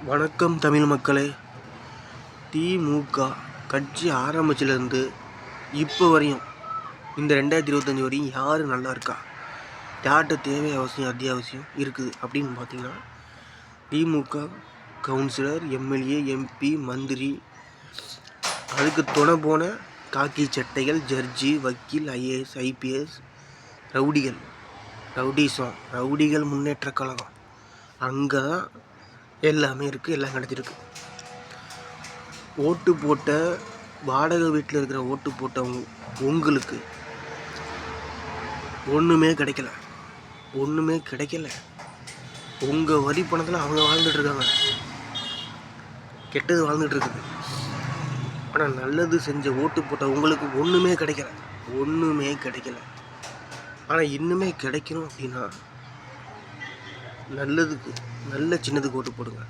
வணக்கம் தமிழ் மக்களே. திமுக கட்சி ஆரம்பிச்சிலேருந்து இப்போ வரையும் இந்த 2025 வரையும் யார் நல்லா இருக்கா, யார்கிட்ட தேவை அவசியம் அத்தியாவசியம் இருக்குது அப்படின்னு பார்த்தீங்கன்னா, திமுக கவுன்சிலர், எம்எல்ஏ, எம்பி, மந்திரி, அதுக்கு துணை போன காக்கி சட்டைகள், ஜட்ஜி, வக்கீல், ஐஏஎஸ், ஐபிஎஸ், ரவுடிகள் முன்னேற்ற கழகம், அங்கே தான் எல்லாமே இருக்குது, எல்லாம் கிடச்சிருக்கு. ஓட்டு போட்ட வாடகை வீட்டில் இருக்கிற ஓட்டு போட்டவங்க உங்களுக்கு ஒன்றுமே கிடைக்கல. உங்கள் வரி பணத்தில் அவங்க வாழ்ந்துட்டு இருக்காங்க, கெட்டது வாழ்ந்துட்டு இருக்குது. ஆனால் நல்லது செஞ்ச ஓட்டு போட்ட உங்களுக்கு ஒன்றுமே கிடைக்கல. ஆனால் இன்னுமே கிடைக்கணும் அப்படின்னா நல்லதுக்கு, நல்ல சின்னதுக்கு ஓட்டு போடுங்க,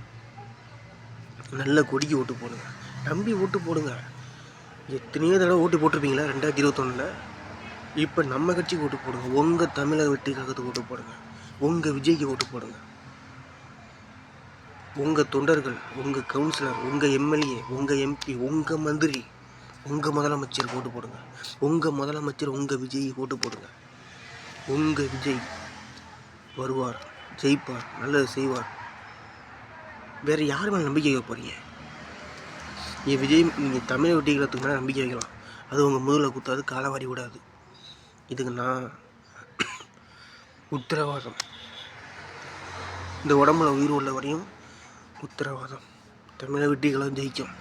நல்ல கொடிக்கு ஓட்டு போடுங்க, நம்பி ஓட்டு போடுங்க. எத்தனையோ தடவை ஓட்டு போட்டிருப்பீங்களா 2021. இப்போ நம்ம கட்சிக்கு ஓட்டு போடுங்க, உங்கள் தமிழக வெற்றி கழகத்துக்கு ஓட்டு போடுங்க, உங்கள் விஜய்க்கு ஓட்டு போடுங்க. உங்கள் தொண்டர்கள், உங்கள் கவுன்சிலர், உங்கள் எம்எல்ஏ, உங்கள் எம்பி, உங்கள் மந்திரி, உங்கள் முதலமைச்சருக்கு ஓட்டு போடுங்க. உங்கள் முதலமைச்சர் உங்கள் விஜய்க்கு ஓட்டு போடுங்க. உங்கள் விஜய் வருவார், ஜெயிப்பார், நல்லது செய்வார். வேறு யார் மேலே நம்பிக்கை வைக்க போகிறீங்க? விஜய், நீங்கள் தமிழ் வெட்டிகளுக்கு மேலே நம்பிக்கை வைக்கலாம், அது உங்கள் முதல்ல குத்தாது, காலவாரி விடாது. இதுக்கு நான் உத்தரவாதம், இந்த உடம்புல உயிர் உள்ள வரையும் உத்தரவாதம். தமிழை வெட்டிகளும் ஜெயிக்கும்.